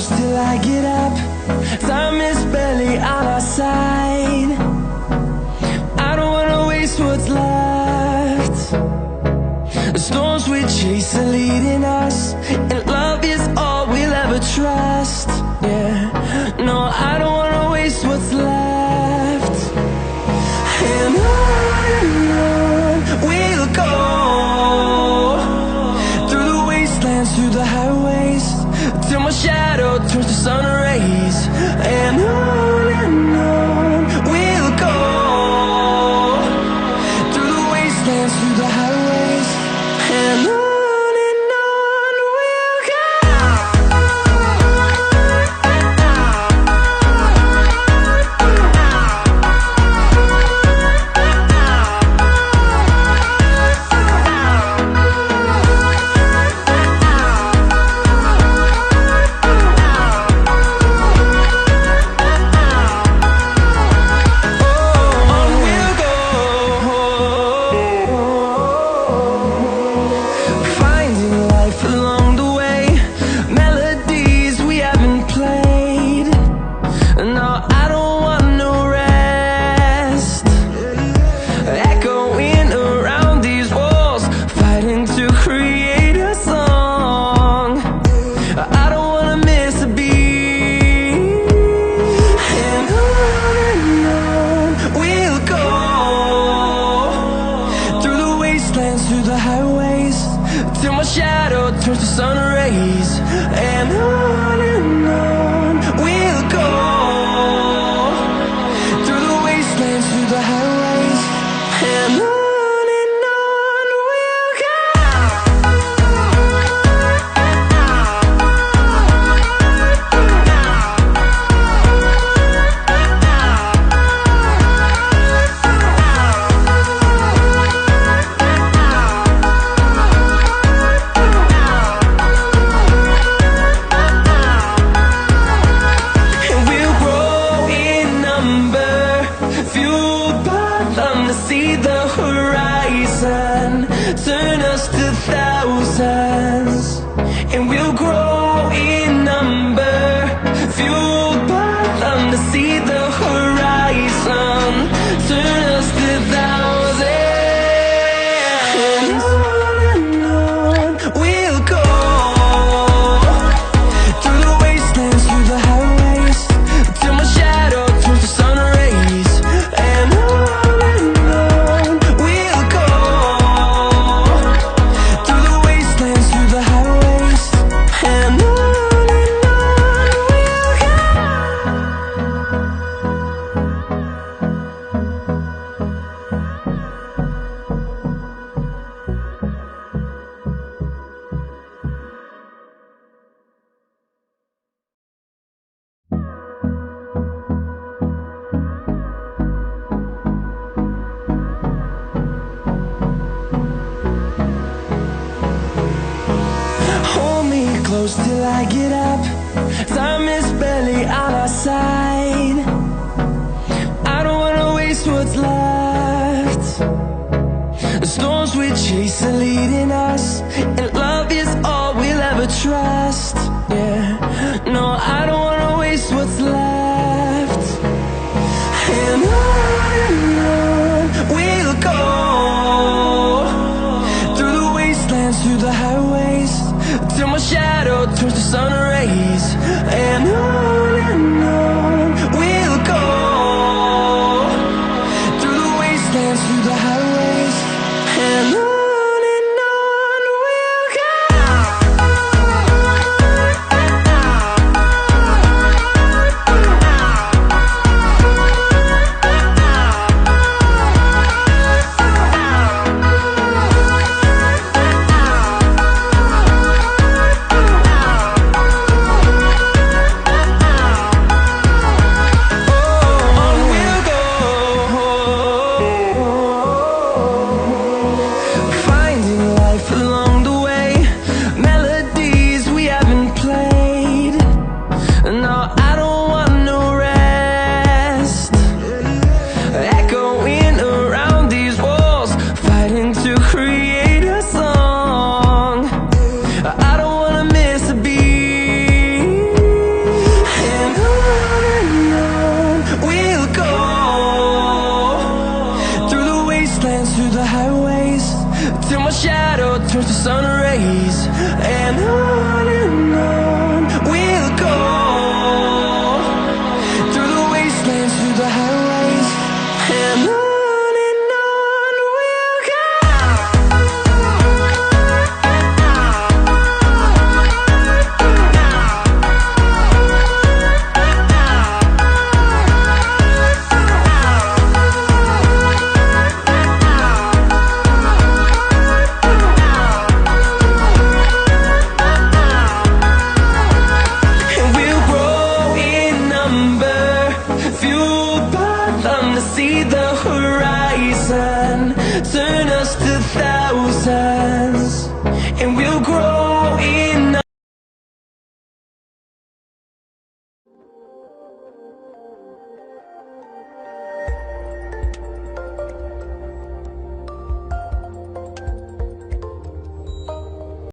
close till I get up. Time is barely on our side. I don't wanna waste what's left. The storms we chase are leading us, and love is all we'll ever trust. Yeah, no, I don't wanna waste what's left. And on we'll go, through the wastelands, through the highways, till my shadow turns to sun rays. And on we'll go, through the wastelands, through the highways, and on we'll go. Through the highways, till my shadow turns to sun rays. And on we'll go, through the wastelands, through the highways, and on we'll go. See the horizon, turn us to thousands, and we'll grow in number, fueled by them. To see the horizon, turn us to thousands, and on we'll go, through the wastelands, through the highways, till my shadow turns to sun rays. And close till I get up. Time is barely on our side. I don't wanna waste what's left. The storms we chase are leading us, and love is all we'll ever trust. Yeah, no, I don't wanna waste what's left. And on we'll go, through the wastelands, through the highways, till my shadow turns to sun rays. And on we'll go, through the wastelands, through the highways, and on we'll go. till my shadow turns to sun rays. And